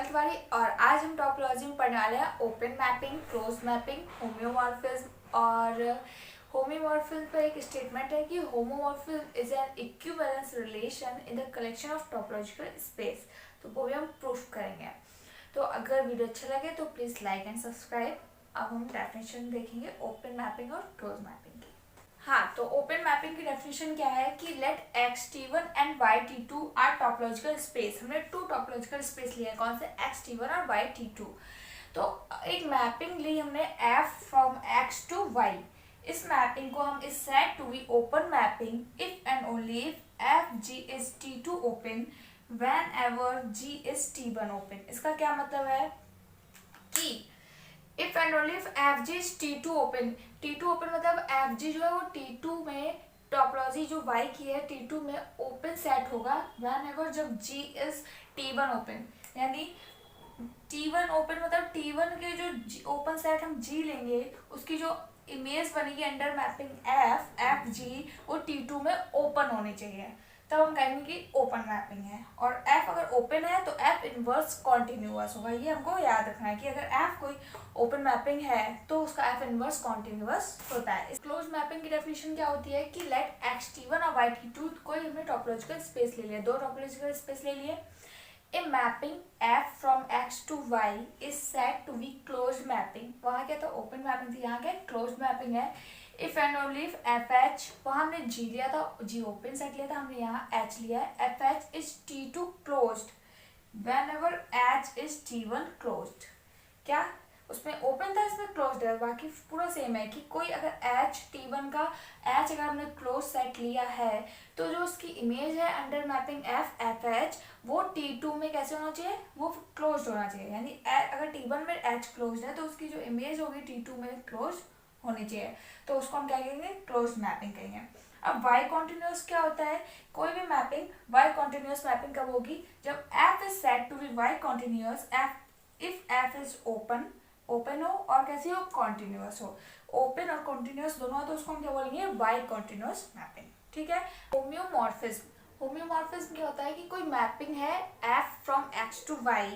मैं तिवारी और आज हम टॉपोलॉजी में पढ़ने वाले हैं open mapping, close mapping, homeomorphism. और होम्योमॉर्फिज्म पर एक स्टेटमेंट है कि homomorphism is an equivalence relation in the collection of topological space. तो वो भी हम प्रूफ करेंगे। तो अगर वीडियो अच्छा लगे तो प्लीज़ लाइक एंड सब्सक्राइब। अब हम डेफिनेशन देखेंगे ओपन मैपिंग और क्लोज मैपिंग की। हाँ, तो ओपन मैपिंग की डेफिनेशन क्या है कि let Xt1 and Yt2 are topological space. हमने टू टॉपोलॉजिकल स्पेस लिया है, कौन से Xt1 और Yt2। तो एक मैपिंग ली हमने f from x to y। इस मैपिंग को हम is set to be open mapping if and only if fg is t2 open whenever g is t1 open. इसका क्या मतलब है कि if and only if F G is T2 open. T2 open मतलब F G जो है वो T2 में टॉपोलॉजी जो Y की है T2 में ओपन सेट होगा व्हेन एवर जब G इज T1 ओपन। यानी T1 ओपन मतलब T1 के जो ओपन सेट हम G लेंगे उसकी जो इमेज बनेगी अंडर मैपिंग एफ जी वो T2 में ओपन होनी चाहिए, तब हम कहेंगे कि ओपन मैपिंग है। और f अगर ओपन है तो f इनवर्स कॉन्टिन्यूअस होगा। ये हमको याद रखना है कि अगर f कोई ओपन मैपिंग है तो उसका f इनवर्स कॉन्टिन्यूअस होता है। इस क्लोज मैपिंग की डेफिनेशन क्या होती है कि लेट Xt1 और Yt2 कोई हमने टॉपोलॉजिकल स्पेस ले लिया, दो टॉपोलॉजिकल स्पेस ले लिए। A mapping f from x to y is said to be closed mapping। वहाँ क्या था ओपन मैपिंग थी, यहाँ क्या closed मैपिंग है। If and only if F H, वहाँ हमने जी लिया था, जी ओपन सेट लिया था, हमने यहाँ एच लिया है। F H is T2 closed when ever H is T1 closed. क्या उसमें ओपन था, इसमें क्लोज्ड है, बाकी पूरा सेम है कि कोई अगर एच T1 का एच अगर हमने क्लोज सेट लिया है तो जो उसकी इमेज है अंडर मैपिंग एफ एच वो T2 में कैसे होना चाहिए, वो क्लोज्ड होना चाहिए। यानी अगर T1 में एच क्लोज्ड है तो उसकी जो इमेज होगी T2 में क्लोज होनी चाहिए, तो उसको हम क्या कहेंगे, क्लोज मैपिंग कहेंगे। अब y कॉन्टिन्यूस क्या होता है, कोई भी मैपिंग y कॉन्टिन्यूस मैपिंग कब होगी, जब f is said to be y continuous if f is open हो और कैसी हो, कॉन्टिन्यूस हो। ओपन और कॉन्टिन्यूस दोनों है तो उसको हम क्या बोलेंगे, y कॉन्टिन्यूस मैपिंग। ठीक है। होम्योमॉर्फिज्म, होम्योमॉर्फिज्म क्या होता है कि कोई मैपिंग है f from x to y,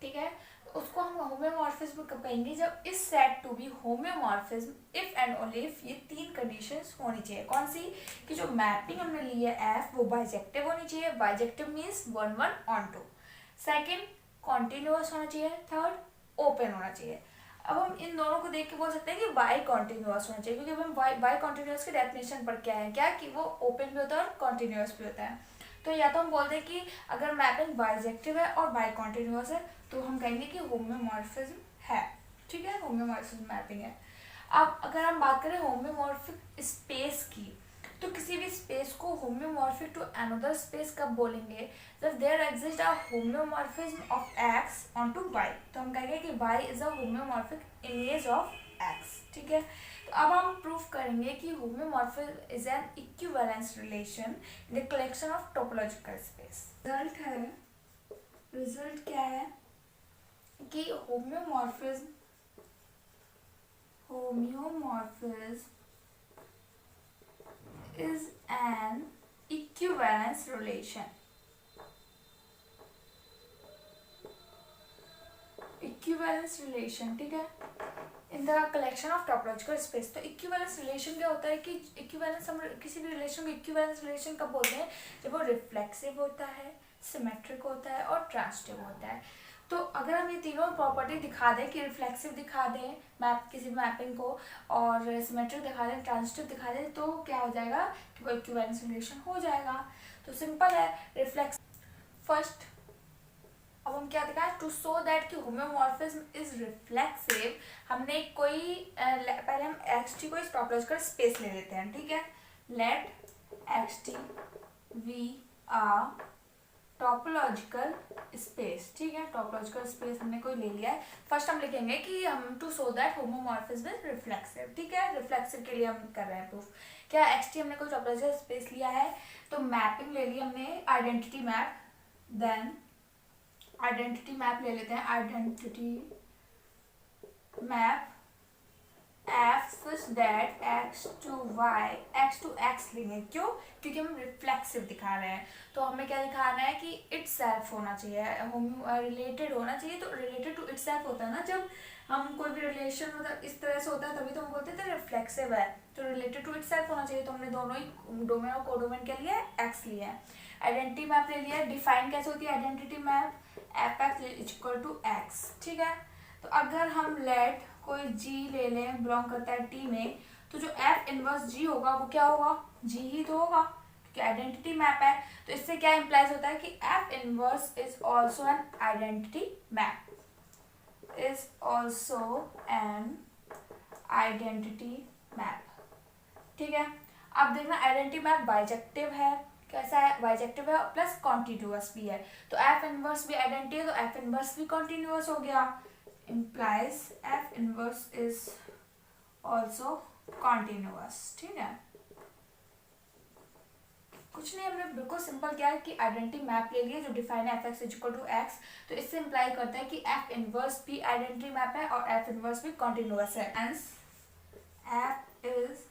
ठीक है, उसको हम होम्योमॉर्फिज्म कब कहेंगे, जब इस set to be homeomorphism if and only if ये तीन कंडीशंस होनी चाहिए। कौन सी, कि जो मैपिंग हमने ली है f वो बाइजेक्टिव होनी चाहिए। Bijective means 1 1 on 2। Second, continuous होना चाहिए। थर्ड, ओपन होना चाहिए। अब हम इन दोनों को देख के बोल सकते हैं कि वाई कॉन्टिन्यूअस होना चाहिए, क्योंकि हम वाई कॉन्टिन्यूअस के डेफिनेशन पर क्या है, क्या कि वो ओपन भी होता है और कॉन्टिन्यूअस भी होता है। तो या तो हम बोलते हैं कि अगर मैपिंग बाइजेक्टिव है और बाई कॉन्टिन्यूअस है तो हम कहेंगे कि होम्योमॉर्फिज्म है। ठीक है, होम्योमॉर्फिज्म मैपिंग है। अब अगर हम बात करें होम्योमॉर्फिक स्पेस की, तो किसी भी स्पेस को होम्योमॉर्फिक टू अनदर स्पेस कब बोलेंगे, जब there exist a homeomorphism of x onto y। तो हम कहेंगे कि y is a homeomorphic image of x। ठीक है, तो अब हम प्रूफ करेंगे कि homeomorphism is an equivalence relation in the collection of topological space. Result क्या है कि homeomorphism is an equivalence relation। Equivalence relation, ठीक है, in the collection of topological space. तो इक्विवेलेंस रिलेशन क्या होता है कि इक्विवेलेंस, हम किसी भी रिलेशन को इक्विवेलेंस रिलेशन कब बोलते हैं, जब वो रिफ्लेक्सिव होता है, सिमेट्रिक होता है और ट्रांजिटिव होता है। तो अगर हम ये तीनों प्रॉपर्टी दिखा दें कि रिफ्लेक्सिव दिखा दें मैप किसी मैपिंग को, और सिमेट्रिक दिखा दें, ट्रांजिटिव दिखा दें, तो क्या हो जाएगा कि वो इक्विवेलेंस रिलेशन हो जाएगा। तो सिंपल है, रिफ्लेक्स फर्स्ट। अब हम क्या दिखाएं, टू शो दैट कि होम्योमॉर्फिज्म इज रिफ्लेक्सिव, हमने कोई पहले हम xt को इस टॉपोलॉजिकल स्पेस ले लेते हैं। ठीक है, let xt be a topological space. ठीक है, टॉपोलॉजिकल स्पेस हमने कोई ले लिया है। फर्स्ट हम लिखेंगे कि हम to show that homeomorphism is reflexive. ठीक है, रिफ्लेक्सिव के लिए हम कर रहे हैं प्रूफ। क्या xt हमने कोई टॉपोलॉजिकल स्पेस लिया है, तो मैपिंग ले ली हमने identity map, then identity map ले लेते हैं, identity map F such that X to Y X to X लेंगे। क्यों? क्योंकि हम रिफ्लेक्सिव दिखा रहे हैं, तो हमें क्या दिखाना है कि इट सेल्फ होना चाहिए, रिलेटेड होना चाहिए। तो रिलेटेड टू इट सेल्फ होता है ना, जब हम कोई भी रिलेशन मतलब इस तरह से होता है तभी तो हम बोलते थे रिफ्लेक्सिव है। तो रिलेटेड टू इट सेल्फ होना चाहिए, तो हमने दोनों ही डोमेन और कोडोमेन के लिए एक्स लिया है। आइडेंटिटी मैप ले लिया है। डिफाइन कैसे होती है identity map? F X is equal to X. ठीक है, तो अगर हम लेट कोई जी ले लें, बिलोंग करता है टी में, तो जो एफ इनवर्स जी होगा वो क्या होगा? जी ही तो होगा, क्योंकि आइडेंटिटी मैप है। तो इससे क्या इंप्लाइज होता है कि F inverse is also an identity map, is also an identity map. ठीक है, अब देखना आइडेंटिटी मैप बाइजेक्टिव है। कैसा है? बाइजेक्टिव है प्लस कॉन्टिन्यूअस भी है। तो एफ इनवर्स भी आइडेंटिटी है, तो एफ इनवर्स भी कॉन्टिन्यूअस हो गया। implies f inverse is also continuous। ठीक है, कुछ नहीं, हमने बिल्कुल सिंपल किया है कि आइडेंटिटी मैप ले लिए जो डिफाइन है F X is equal to X. तो इससे इंप्लाई करता है कि एफ इनवर्स भी आइडेंटिटी मैप है और एफ इनवर्स भी कॉन्टिन्यूअस है। Hence F is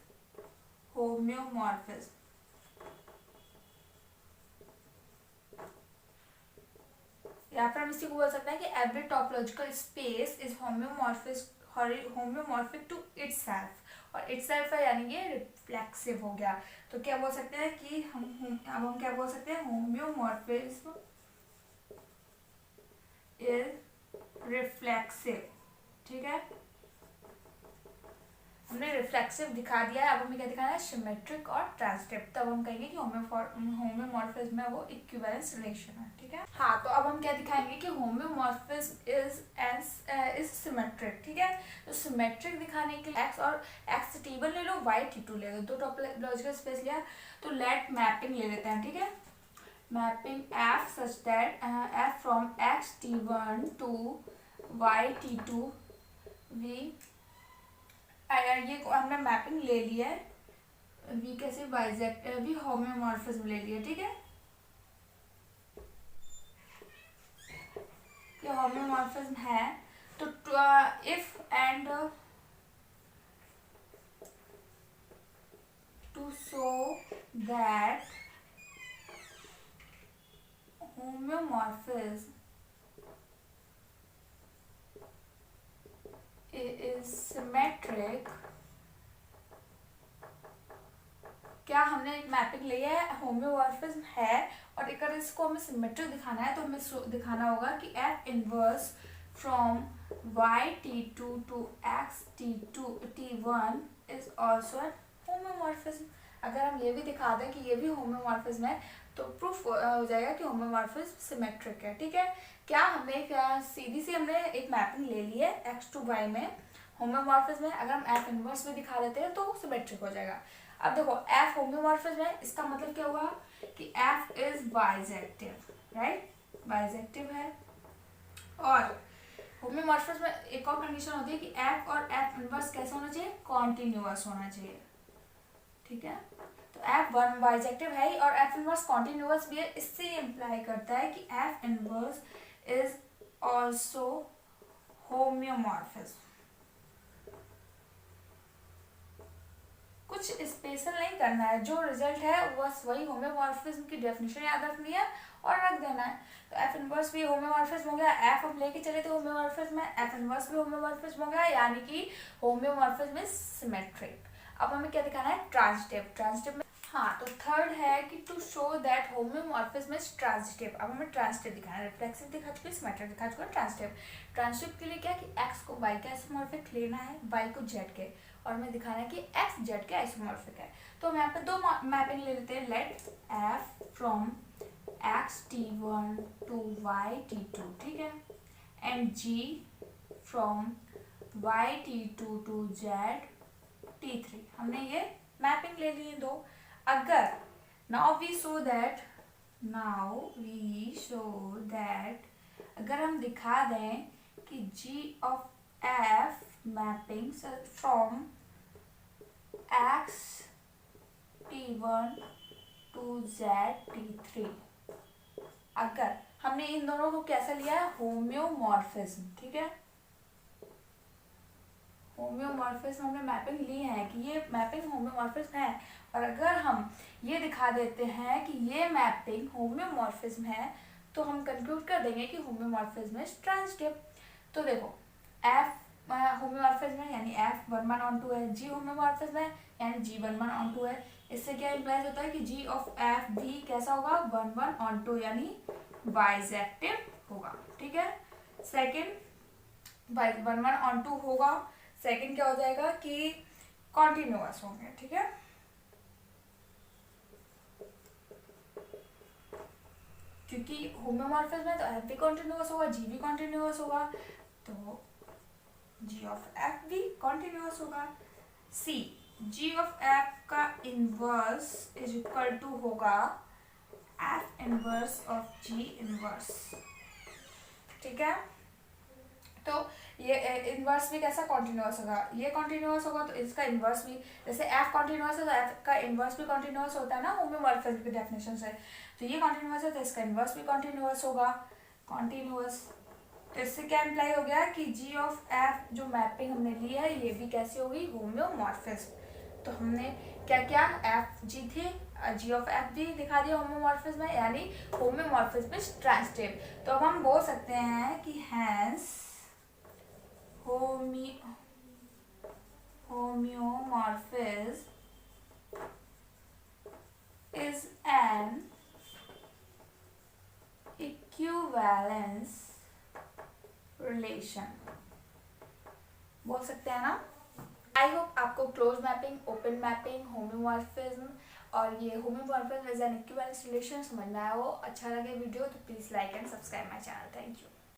homeomorphism. या फिर हम इसी को बोल सकते हैं कि every topological space is homeomorphic to itself. और इटसेल्फ है यानी ये रिफ्लेक्सिव हो गया। तो क्या बोल सकते हैं कि अब हम क्या बोल सकते हैं? होम्योमॉर्फिज्म इज रिफ्लेक्सिव। ठीक है, हमने रिफ्लेक्सिव दिखा दिया है। अब हमें क्या दिखाना है? सिमेट्रिक और ट्रांजिटिव। तब हम कहेंगे कि होम्योमॉर्फिज्म में वो इक्विवेलेंस रिलेशन है। ठीक है, हाँ, तो अब हम क्या दिखाएंगे कि होम्योमॉर्फिज्म इज सिमेट्रिक। ठीक है, तो सिमेट्रिक दिखाने के लिए एक्स और एक्स टेबल ले लो, वाई टी2 ले लो, दो टॉपोलॉजिकल स्पेस लिया। तो लेट मैपिंग ले लेते हैं। ठीक है, mapping F such that F from X T one to Y Y T, two be mapping ले लिया है। वी कैसे? बाइजेक्ट भी होम्योमॉर्फिज्म ले लिया। ठीक है, ये होम्योमॉर्फिज्म है। तो if and to show that homeomorphism is symmetric. क्या हमने एक मैपिंग लिया है, होम्योमॉर्फिज्म है, और अगर इसको हमें सिमेट्रिक दिखाना है तो हमें दिखाना होगा कि F inverse from Y T two to X T one is also an homeomorphism. अगर हम ये भी दिखा दें कि ये भी होम्योमॉर्फिज्म है तो प्रूफ हो जाएगा कि होम्योमॉर्फिज्म सिमेट्रिक है। ठीक है, क्या हमने सीधी सी हमने एक मैपिंग ले ली है एक्स टू वाई में, होम्योमॉर्फिज्म है। अगर हम एफ इनवर्स में दिखा देते हैं तो सिमेट्रिक हो जाएगा। अब देखो एफ होम्योमॉर्फिज्म है, इसका मतलब क्या हुआ कि F is bijective, right? Bijective है। और होम्योमॉर्फिज्म में एक और कंडीशन होती है कि एफ और एफ इनवर्स कैसे होना चाहिए? कॉन्टिन्यूअस होना चाहिए। ठीक है, तो एफ वन बाइजेक्टिव है ही और एफ इनवर्स कॉन्टिन्यूअस भी है। इससे ये इंप्लाई करता है कि एफ इनवर्स इज ऑल्सो होम्योमॉर्फिज्म। कुछ स्पेशल नहीं करना है, जो रिजल्ट है बस वही होम्योमॉर्फिज्म की डेफिनेशन याद रखनी है और रख देना है। तो एफ इनवर्स भी होम्योमॉर्फिज्म हो गया, एफ हम लेके चले थे होम्योमॉर्फिज्म में, एफ इनवर्स भी होम्योमॉर्फिज्म हो गया, यानी कि होम्योमॉर्फिज्म इज सिमेट्रिक। अब हमें क्या दिखाना है? ट्रांजिटिव। ट्रांजिटिव में हाँ, तो थर्ड है कि to show that homeomorphism is transitive. अब हमें ट्रांजिटिव दिखाना है, रिफ्लेक्सिव दिखा चुके, सिमेट्रिक दिखा चुके, ट्रांजिटिव। ट्रांजिटिव के लिए क्या कि एक्स को वाई के आइसोमॉर्फिक लेना है, वाई को जेड के, और हमें दिखाना है कि एक्स जेड के आइसोमॉर्फिक है। तो हम यहाँ पे दो मैपिंग ले लेते हैं। Let F from X T one to Y T two, ठीक है, and G from Y T two to Z T three. हमने ये मैपिंग ले ली है दो। अगर नाउ वी शो दैट अगर हम दिखा दें कि G of F mapping from X T one to Z T three, अगर हमने इन दोनों को कैसा लिया है? होम्योमॉर्फिज्म। ठीक है, होम्योमॉर्फिज्म हमने मैपिंग ली है कि ये मैपिंग होम्योमॉर्फिज्म है, और अगर हम ये दिखा देते हैं कि ये मैपिंग होम्योमॉर्फिज्म है तो हम कंक्लूड कर देंगे कि होम्योमॉर्फिज्म इज ट्रांजिटिव। तो देखो एफ होम्योमॉर्फिज्म है यानी एफ 1 1 है, जी होम्योमॉर्फिज्म है यानी जी 1 1 है। इससे क्या इम्प्लाइज होता है कि जी ऑफ एफ भी कैसा होगा 1 1 यानी बाइजेक्टिव होगा। ठीक है, सेकेंड 1 1 होगा, सेकेंड क्या हो जाएगा कि कॉन्टिन्यूअस होंगे। ठीक है, क्योंकि होम्योमॉर्फिज्म है तो एफ भी कॉन्टिन्यूअस होगा, जी भी कॉन्टिन्यूअस होगा, तो जी ऑफ एफ भी कॉन्टिन्यूअस होगा। सी जी ऑफ एफ का इनवर्स इज इक्वल टू होगा F inverse of ji inverse. ठीक है, तो ये इनवर्स भी कैसा कॉन्टिन्यूअस होगा, ये कॉन्टिन्यूअस होगा तो इसका इनवर्स भी, जैसे एफ कॉन्टिन्यूअस है तो एफ का इनवर्स भी कॉन्टिन्यूअस होता है ना होम्योमॉर्फिज्म की डेफिनेशन से, तो ये कॉन्टिन्यूअस है तो इसका इनवर्स भी कॉन्टिन्यूअस होगा। कॉन्टिन्यूअस, तो इससे क्या इम्प्लाई हो गया कि जी ऑफ एफ जो मैपिंग हमने ली है ये भी कैसी होगी होम्योमॉर्फिज्म। तो हमने क्या क्या एफ जी थी, जी ऑफ एफ भी दिखा दिया होम्योमॉर्फिज्म में, यानी होम्योमॉर्फिज्म इज ट्रांजिटिव। तो अब हम बोल सकते हैं कि hence homeomorphism is an equivalence relation, बोल सकते हैं ना। आई होप आपको close mapping, open mapping, homeomorphism और ये homeomorphism is an equivalence relation समझ में आया हो, अच्छा लगे वीडियो तो please like and subscribe my channel. Thank you.